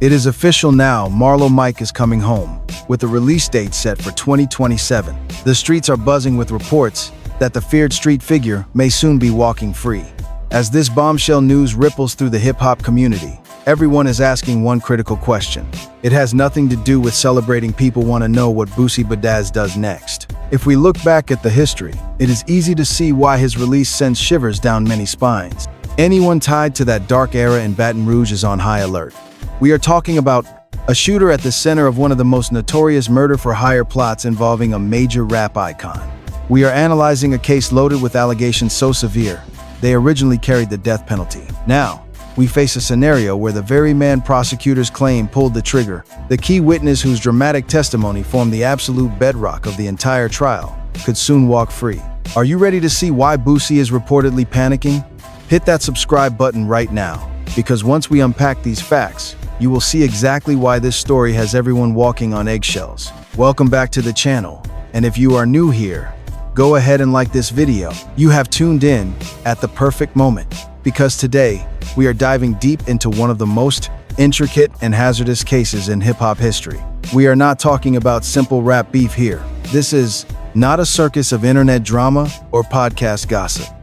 It is official now, Marlo Mike is coming home, with a release date set for 2027. The streets are buzzing with reports that the feared street figure may soon be walking free. As this bombshell news ripples through the hip-hop community, everyone is asking one critical question. It has nothing to do with celebrating. People want to know what Boosie Badazz does next. If we look back at the history, it is easy to see why his release sends shivers down many spines. Anyone tied to that dark era in Baton Rouge is on high alert. We are talking about a shooter at the center of one of the most notorious murder-for-hire plots involving a major rap icon. We are analyzing a case loaded with allegations so severe, they originally carried the death penalty. Now, we face a scenario where the very man prosecutors claim pulled the trigger, the key witness whose dramatic testimony formed the absolute bedrock of the entire trial, could soon walk free. Are you ready to see why Boosie is reportedly panicking? Hit that subscribe button right now, because once we unpack these facts, you will see exactly why this story has everyone walking on eggshells. Welcome back to the channel, and if you are new here, go ahead and like this video. You have tuned in at the perfect moment, because today, we are diving deep into one of the most intricate and hazardous cases in hip-hop history. We are not talking about simple rap beef here. This is not a circus of internet drama or podcast gossip.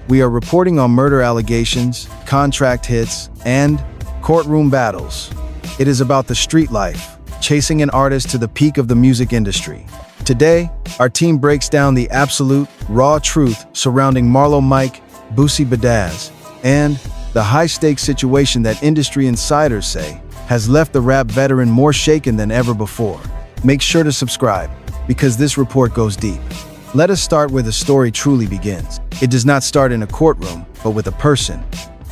We are reporting on murder allegations, contract hits, and courtroom battles. It is about the street life, chasing an artist to the peak of the music industry. Today, our team breaks down the absolute, raw truth surrounding Marlo Mike, Boosie Badazz, and the high-stakes situation that industry insiders say has left the rap veteran more shaken than ever before. Make sure to subscribe, because this report goes deep. Let us start where the story truly begins. It does not start in a courtroom, but with a person.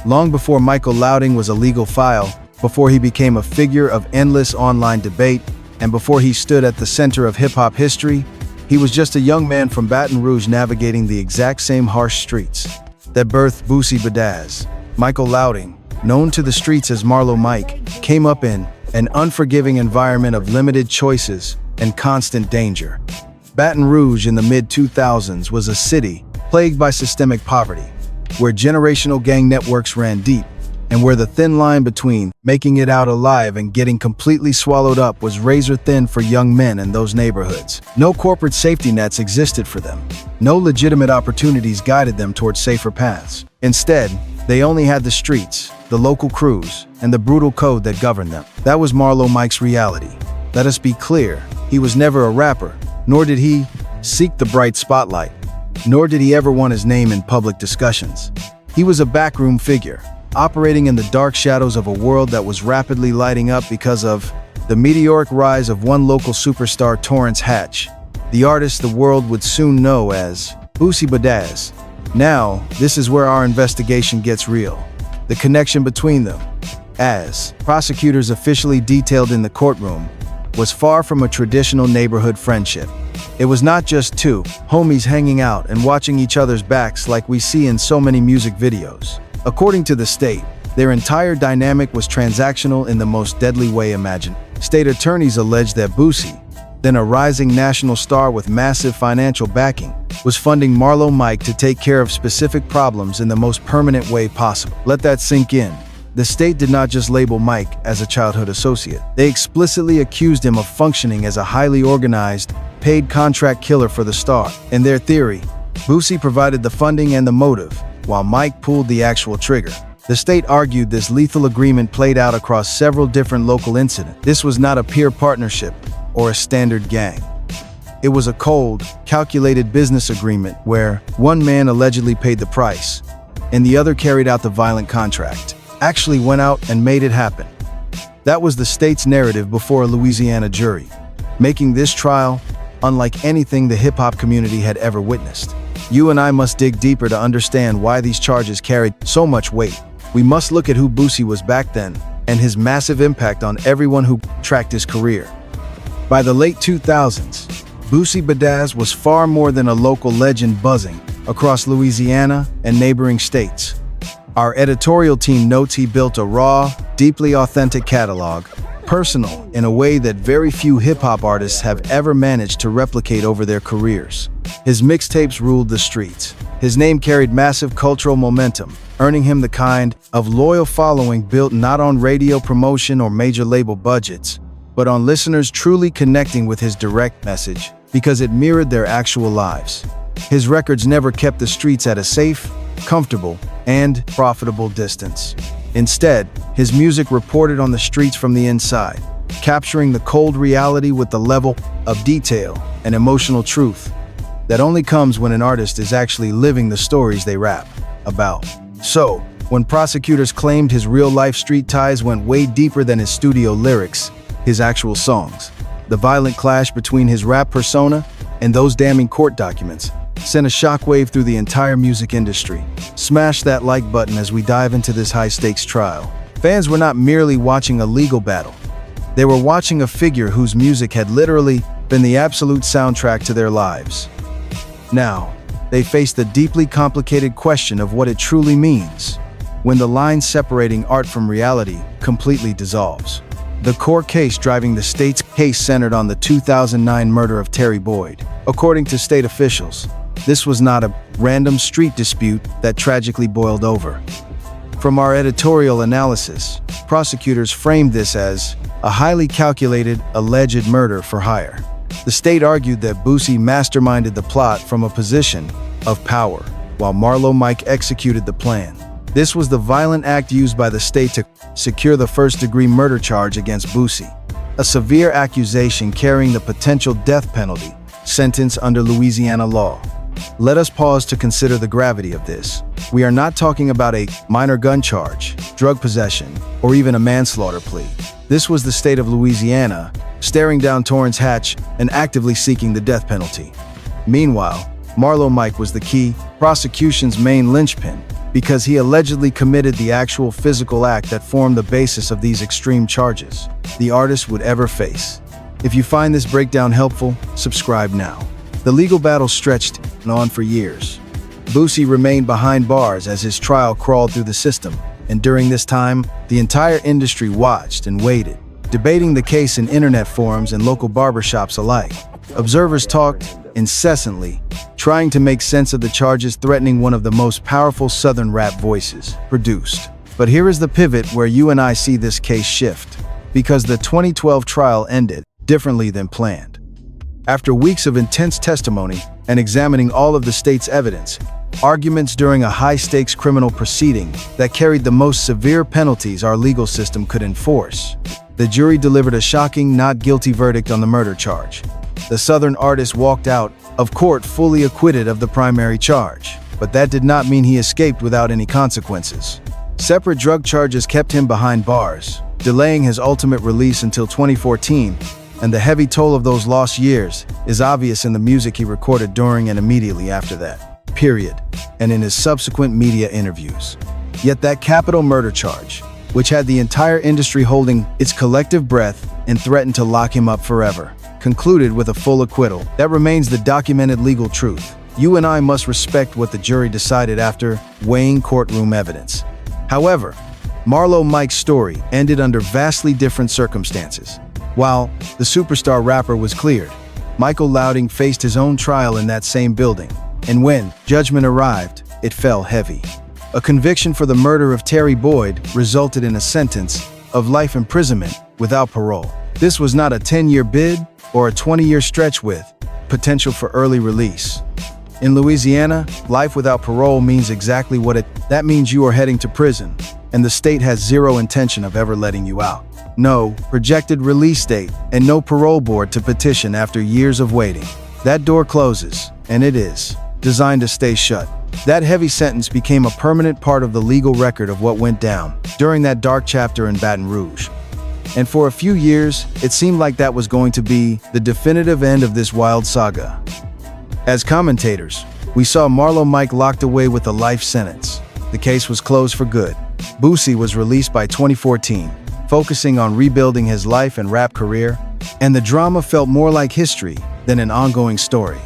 Long before Michael Louding was a legal file, before he became a figure of endless online debate, and before he stood at the center of hip-hop history, he was just a young man from Baton Rouge navigating the exact same harsh streets that birthed Boosie Badazz. Michael Louding, known to the streets as Marlo Mike, came up in an unforgiving environment of limited choices and constant danger. Baton Rouge in the mid-2000s was a city plagued by systemic poverty, where generational gang networks ran deep, and where the thin line between making it out alive and getting completely swallowed up was razor thin for young men in those neighborhoods. No corporate safety nets existed for them. No legitimate opportunities guided them towards safer paths. Instead, they only had the streets, the local crews, and the brutal code that governed them. That was Marlo Mike's reality. Let us be clear, he was never a rapper, nor did he seek the bright spotlight, nor did he ever want his name in public discussions. He was a backroom figure, operating in the dark shadows of a world that was rapidly lighting up because of the meteoric rise of one local superstar, Torrance Hatch, the artist the world would soon know as Boosie Badazz. Now, this is where our investigation gets real. The connection between them, as prosecutors officially detailed in the courtroom, was far from a traditional neighborhood friendship. It was not just two homies hanging out and watching each other's backs like we see in so many music videos. According to the state, their entire dynamic was transactional in the most deadly way imagined. State attorneys alleged that Boosie, then a rising national star with massive financial backing, was funding Marlo Mike to take care of specific problems in the most permanent way possible. Let that sink in. The state did not just label Mike as a childhood associate. They explicitly accused him of functioning as a highly organized, paid contract killer for the star. In their theory, Boosie provided the funding and the motive, while Mike pulled the actual trigger. The state argued this lethal agreement played out across several different local incidents. This was not a peer partnership or a standard gang. It was a cold, calculated business agreement where one man allegedly paid the price, and the other carried out the violent contract, actually went out and made it happen. That was the state's narrative before a Louisiana jury, making this trial unlike anything the hip-hop community had ever witnessed. You and I must dig deeper to understand why these charges carried so much weight. We must look at who Boosie was back then and his massive impact on everyone who tracked his career. By the late 2000s, Boosie Badazz was far more than a local legend buzzing across Louisiana and neighboring states. Our editorial team notes he built a raw, deeply authentic catalog, personal in a way that very few hip-hop artists have ever managed to replicate over their careers. His mixtapes ruled the streets. His name carried massive cultural momentum, earning him the kind of loyal following built not on radio promotion or major label budgets, but on listeners truly connecting with his direct message because it mirrored their actual lives. His records never kept the streets at a safe, comfortable, and profitable distance. Instead, his music reported on the streets from the inside, capturing the cold reality with the level of detail and emotional truth that only comes when an artist is actually living the stories they rap about. So, when prosecutors claimed his real-life street ties went way deeper than his studio lyrics, his actual songs, the violent clash between his rap persona and those damning court documents sent a shockwave through the entire music industry. Smash that like button as we dive into this high-stakes trial. Fans were not merely watching a legal battle. They were watching a figure whose music had literally been the absolute soundtrack to their lives. Now, they faced the deeply complicated question of what it truly means when the line separating art from reality completely dissolves. The core case driving the state's case centered on the 2009 murder of Terry Boyd. According to state officials, this was not a random street dispute that tragically boiled over. From our editorial analysis, prosecutors framed this as a highly calculated, alleged murder for hire. The state argued that Boosie masterminded the plot from a position of power, while Marlo Mike executed the plan. This was the violent act used by the state to secure the first-degree murder charge against Boosie, a severe accusation carrying the potential death penalty sentence under Louisiana law. Let us pause to consider the gravity of this. We are not talking about a minor gun charge, drug possession, or even a manslaughter plea. This was the state of Louisiana staring down Torrance Hatch and actively seeking the death penalty. Meanwhile, Marlo Mike was the key prosecution's main linchpin because he allegedly committed the actual physical act that formed the basis of these extreme charges the artist would ever face. If you find this breakdown helpful, subscribe now. The legal battle stretched on for years. Boosie remained behind bars as his trial crawled through the system, and during this time, the entire industry watched and waited, debating the case in internet forums and local barbershops alike. Observers talked incessantly, trying to make sense of the charges threatening one of the most powerful Southern rap voices produced. But here is the pivot where you and I see this case shift, because the 2012 trial ended differently than planned. After weeks of intense testimony and examining all of the state's evidence, arguments during a high-stakes criminal proceeding that carried the most severe penalties our legal system could enforce, the jury delivered a shocking not guilty verdict on the murder charge. The Southern artist walked out of court fully acquitted of the primary charge, but that did not mean he escaped without any consequences. Separate drug charges kept him behind bars, delaying his ultimate release until 2014, and the heavy toll of those lost years is obvious in the music he recorded during and immediately after that, and in his subsequent media interviews. Yet that capital murder charge, which had the entire industry holding its collective breath and threatened to lock him up forever, concluded with a full acquittal. That remains the documented legal truth. You and I must respect what the jury decided after weighing courtroom evidence. However, Marlo Mike's story ended under vastly different circumstances. While the superstar rapper was cleared, Michael Louding faced his own trial in that same building, and when judgment arrived, it fell heavy. A conviction for the murder of Terry Boyd resulted in a sentence of life imprisonment without parole. This was not a 10-year bid or a 20-year stretch with potential for early release. In Louisiana, life without parole means exactly what that means. You are heading to prison, and the state has zero intention of ever letting you out. No projected release date and no parole board to petition after years of waiting. That door closes, and it is designed to stay shut. That heavy sentence became a permanent part of the legal record of what went down during that dark chapter in Baton Rouge. And for a few years, it seemed like that was going to be the definitive end of this wild saga. As commentators, we saw Marlo Mike locked away with a life sentence. The case was closed for good. Boosie was released by 2014, focusing on rebuilding his life and rap career, and the drama felt more like history than an ongoing story.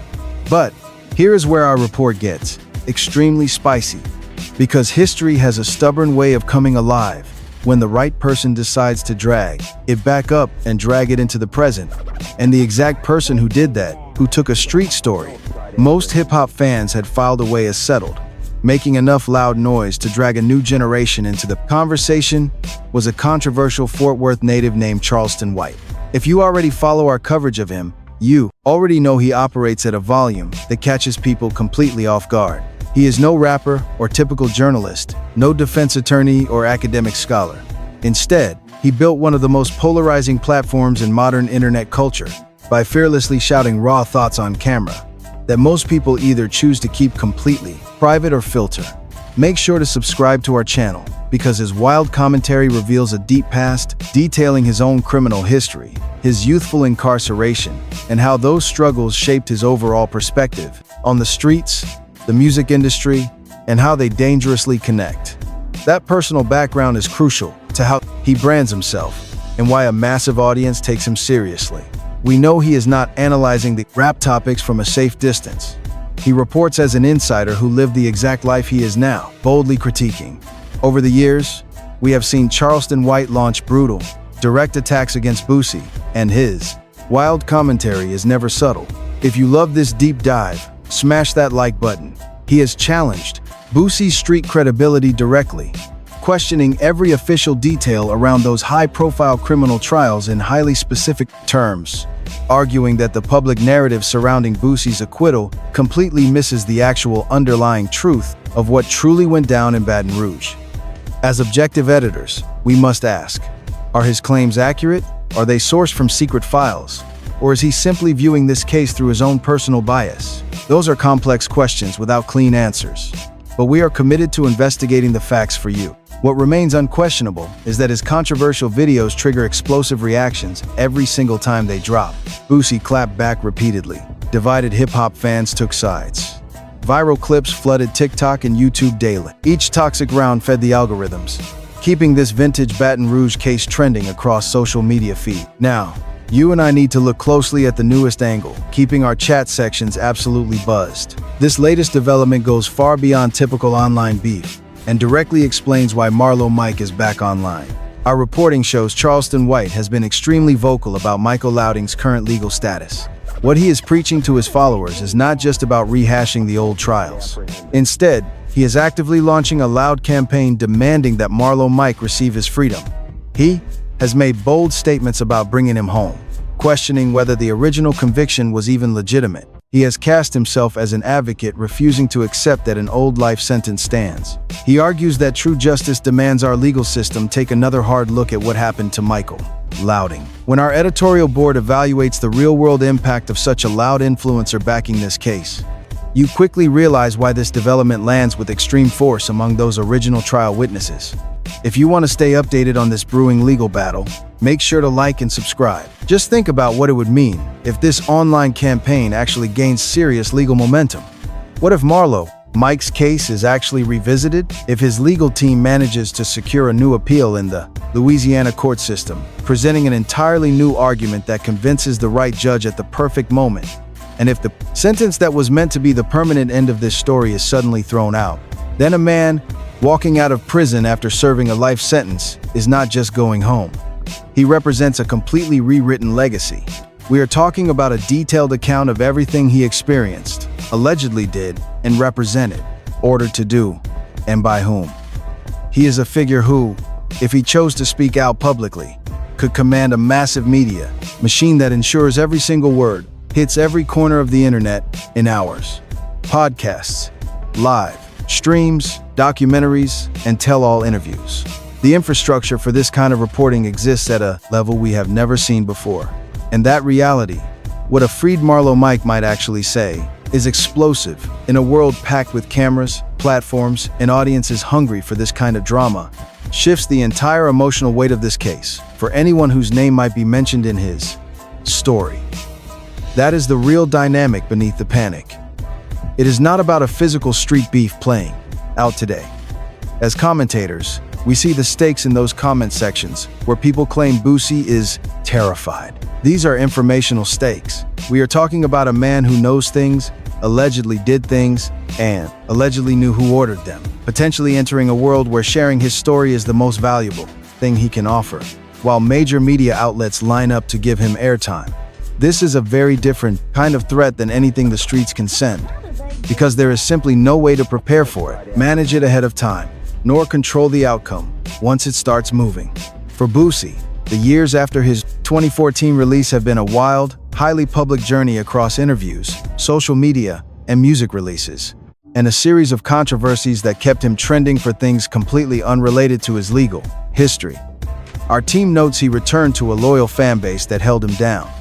But here is where our report gets extremely spicy, because history has a stubborn way of coming alive when the right person decides to drag it back up and drag it into the present. And the exact person who did that, who took a street story most hip-hop fans had filed away as settled, making enough loud noise to drag a new generation into the conversation was a controversial Fort Worth native named Charleston White. If you already follow our coverage of him, you already know he operates at a volume that catches people completely off guard. He is no rapper or typical journalist, no defense attorney or academic scholar. Instead, he built one of the most polarizing platforms in modern internet culture by fearlessly shouting raw thoughts on camera that most people either choose to keep completely private or filter. Make sure to subscribe to our channel because his wild commentary reveals a deep past, detailing his own criminal history, his youthful incarceration, and how those struggles shaped his overall perspective on the streets, the music industry, and how they dangerously connect. That personal background is crucial to how he brands himself and why a massive audience takes him seriously. We know he is not analyzing the rap topics from a safe distance. He reports as an insider who lived the exact life he is now, boldly critiquing. Over the years, we have seen Charleston White launch brutal, direct attacks against Boosie, and his wild commentary is never subtle. If you love this deep dive, smash that like button. He has challenged Boosie's street credibility directly, questioning every official detail around those high-profile criminal trials in highly specific terms, arguing that the public narrative surrounding Boosie's acquittal completely misses the actual underlying truth of what truly went down in Baton Rouge. As objective editors, we must ask, are his claims accurate? Are they sourced from secret files? Or is he simply viewing this case through his own personal bias? Those are complex questions without clean answers. But we are committed to investigating the facts for you. What remains unquestionable is that his controversial videos trigger explosive reactions every single time they drop. Boosie clapped back repeatedly. Divided hip-hop fans took sides. Viral clips flooded TikTok and YouTube daily. Each toxic round fed the algorithms, keeping this vintage Baton Rouge case trending across social media feed. Now, you and I need to look closely at the newest angle, keeping our chat sections absolutely buzzed. This latest development goes far beyond typical online beef and directly explains why Marlo Mike is back online. Our reporting shows Charleston White has been extremely vocal about Michael Louding's current legal status. What he is preaching to his followers is not just about rehashing the old trials. Instead, he is actively launching a loud campaign demanding that Marlo Mike receive his freedom. He has made bold statements about bringing him home, questioning whether the original conviction was even legitimate. He has cast himself as an advocate, refusing to accept that an old life sentence stands. He argues that true justice demands our legal system take another hard look at what happened to Michael Louding. When our editorial board evaluates the real-world impact of such a loud influencer backing this case, you quickly realize why this development lands with extreme force among those original trial witnesses. If you want to stay updated on this brewing legal battle, make sure to like and subscribe. Just think about what it would mean if this online campaign actually gains serious legal momentum. What if Marlo Mike's case is actually revisited? If his legal team manages to secure a new appeal in the Louisiana court system, presenting an entirely new argument that convinces the right judge at the perfect moment, and if the sentence that was meant to be the permanent end of this story is suddenly thrown out, then a man walking out of prison after serving a life sentence is not just going home. He represents a completely rewritten legacy. We are talking about a detailed account of everything he experienced, allegedly did, and represented, ordered to do, and by whom. He is a figure who, if he chose to speak out publicly, could command a massive media machine that ensures every single word hits every corner of the internet in hours. Podcasts, live streams, documentaries, and tell-all interviews. The infrastructure for this kind of reporting exists at a level we have never seen before. And that reality, what a freed Marlo Mike might actually say, is explosive. In a world packed with cameras, platforms, and audiences hungry for this kind of drama, shifts the entire emotional weight of this case for anyone whose name might be mentioned in his story. That is the real dynamic beneath the panic. It is not about a physical street beef playing out today. As commentators, we see the stakes in those comment sections where people claim Boosie is terrified. These are informational stakes. We are talking about a man who knows things, allegedly did things, and allegedly knew who ordered them, potentially entering a world where sharing his story is the most valuable thing he can offer, while major media outlets line up to give him airtime. This is a very different kind of threat than anything the streets can send. because there is simply no way to prepare for it, manage it ahead of time, nor control the outcome once it starts moving. For Boosie, the years after his 2014 release have been a wild, highly public journey across interviews, social media, and music releases, and a series of controversies that kept him trending for things completely unrelated to his legal history. Our team notes he returned to a loyal fan base that held him down.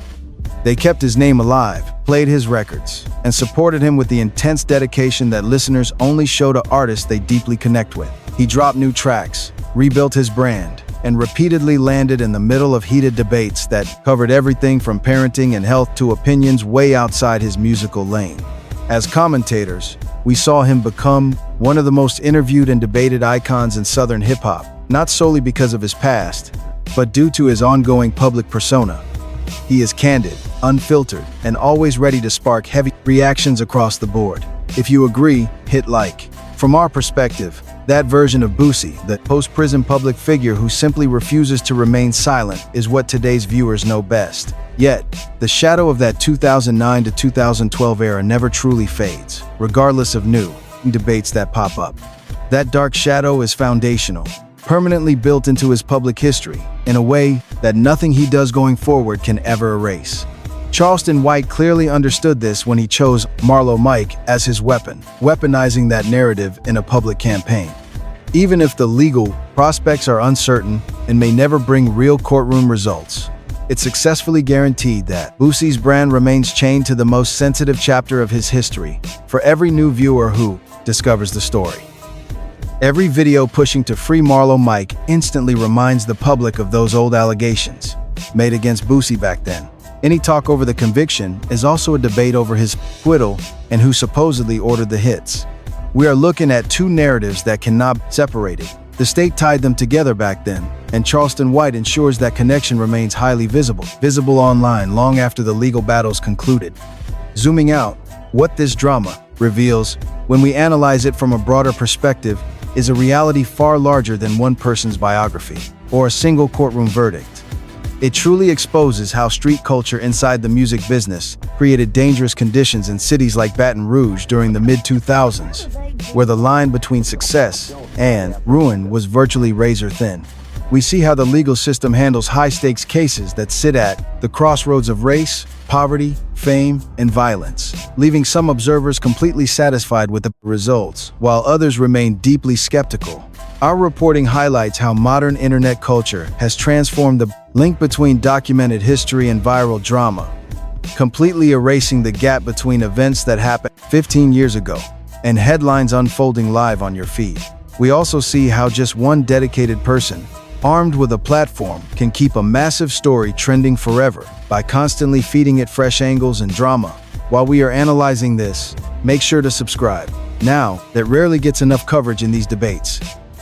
They kept his name alive, played his records, and supported him with the intense dedication that listeners only show to artists they deeply connect with. He dropped new tracks, rebuilt his brand, and repeatedly landed in the middle of heated debates that covered everything from parenting and health to opinions way outside his musical lane. As commentators, we saw him become one of the most interviewed and debated icons in Southern hip-hop, not solely because of his past, but due to his ongoing public persona. He is candid, unfiltered, and always ready to spark heavy reactions across the board. If you agree, hit like. From our perspective, that version of Boosie, the post-prison public figure who simply refuses to remain silent, is what today's viewers know best. Yet, the shadow of that 2009 to 2012 era never truly fades, regardless of new debates that pop up. That dark shadow is foundational, permanently built into his public history, in a way that nothing he does going forward can ever erase. Charleston White clearly understood this when he chose Marlo Mike as his weapon, weaponizing that narrative in a public campaign. Even if the legal prospects are uncertain and may never bring real courtroom results, it successfully guaranteed that Boosie's brand remains chained to the most sensitive chapter of his history for every new viewer who discovers the story. Every video pushing to free Marlo Mike instantly reminds the public of those old allegations made against Boosie back then. Any talk over the conviction is also a debate over his acquittal and who supposedly ordered the hits. We are looking at two narratives that cannot be separated. The state tied them together back then, and Charleston White ensures that connection remains highly visible online long after the legal battles concluded. Zooming out, what this drama reveals, when we analyze it from a broader perspective, is a reality far larger than one person's biography or a single courtroom verdict. It truly exposes how street culture inside the music business created dangerous conditions in cities like Baton Rouge during the mid-2000s, where the line between success and ruin was virtually razor thin. We see how the legal system handles high-stakes cases that sit at the crossroads of race, poverty, fame, and violence, leaving some observers completely satisfied with the results, while others remain deeply skeptical. Our reporting highlights how modern internet culture has transformed the link between documented history and viral drama, completely erasing the gap between events that happened 15 years ago and headlines unfolding live on your feed. We also see how just one dedicated person, armed with a platform, can keep a massive story trending forever by constantly feeding it fresh angles and drama. While we are analyzing this, make sure to subscribe. Now, that rarely gets enough coverage in these debates,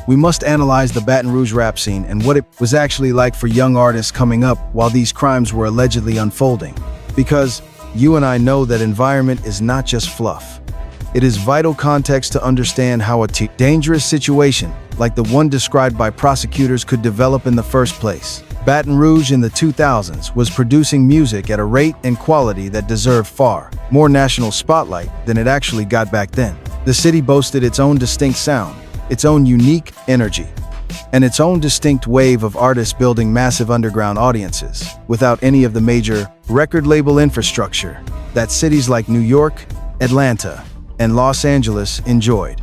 we must analyze the Baton Rouge rap scene and what it was actually like for young artists coming up while these crimes were allegedly unfolding. Because you and I know that environment is not just fluff. It is vital context to understand how a dangerous situation like the one described by prosecutors could develop in the first place. Baton Rouge in the 2000s was producing music at a rate and quality that deserved far more national spotlight than it actually got back then. The city boasted its own distinct sound, its own unique energy, and its own distinct wave of artists building massive underground audiences without any of the major record label infrastructure that cities like New York, Atlanta, and Los Angeles enjoyed.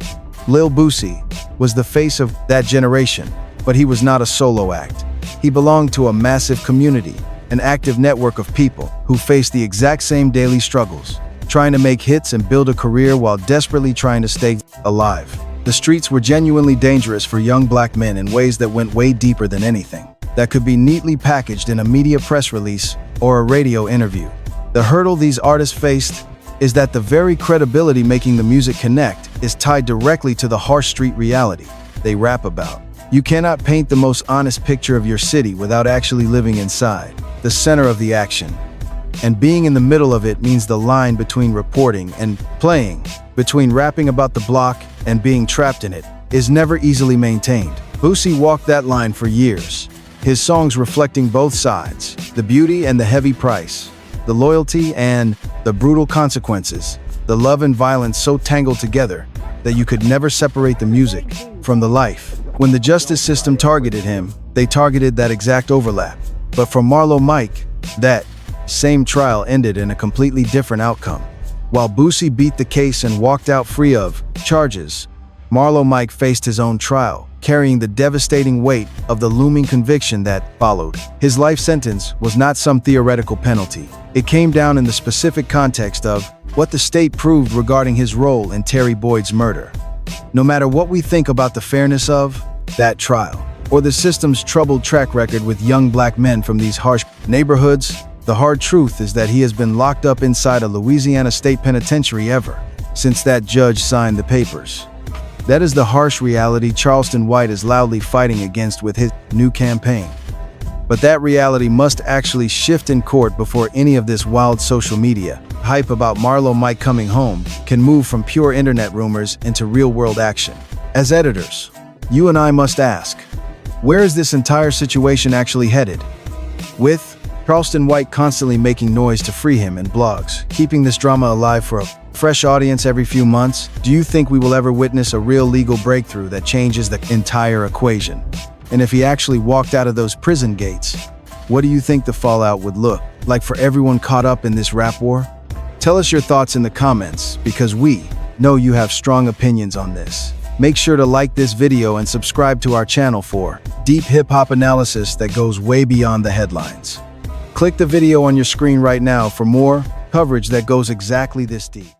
Lil Boosie was the face of that generation, but he was not a solo act. He belonged to a massive community, an active network of people who faced the exact same daily struggles, trying to make hits and build a career while desperately trying to stay alive. The streets were genuinely dangerous for young black men in ways that went way deeper than anything that could be neatly packaged in a media press release or a radio interview. The hurdle these artists faced is that the very credibility making the music connect is tied directly to the harsh street reality they rap about. You cannot paint the most honest picture of your city without actually living inside, the center of the action. And being in the middle of it means the line between reporting and playing, between rapping about the block and being trapped in it, is never easily maintained. Boosie walked that line for years, his songs reflecting both sides, the beauty and the heavy price, the loyalty and the brutal consequences the love and violence so tangled together that you could never separate the music from the life. When the justice system targeted him, they targeted that exact overlap. But for Marlo Mike, that same trial ended in a completely different outcome. While Boosie beat the case and walked out free of charges, Marlo Mike faced his own trial, carrying the devastating weight of the looming conviction that followed. His life sentence was not some theoretical penalty. It came down in the specific context of what the state proved regarding his role in Terry Boyd's murder. No matter what we think about the fairness of that trial, or the system's troubled track record with young black men from these harsh neighborhoods, the hard truth is that he has been locked up inside a Louisiana state penitentiary ever since that judge signed the papers. That is the harsh reality Charleston White is loudly fighting against with his new campaign. But that reality must actually shift in court before any of this wild social media hype about Marlo Mike coming home can move from pure internet rumors into real-world action. As editors, you and I must ask, where is this entire situation actually headed? With Charleston White constantly making noise to free him in blogs, keeping this drama alive for a fresh audience every few months, do you think we will ever witness a real legal breakthrough that changes the entire equation? And if he actually walked out of those prison gates, what do you think the fallout would look like for everyone caught up in this rap war? Tell us your thoughts in the comments, because we know you have strong opinions on this. Make sure to like this video and subscribe to our channel for deep hip-hop analysis that goes way beyond the headlines. Click the video on your screen right now for more coverage that goes exactly this deep.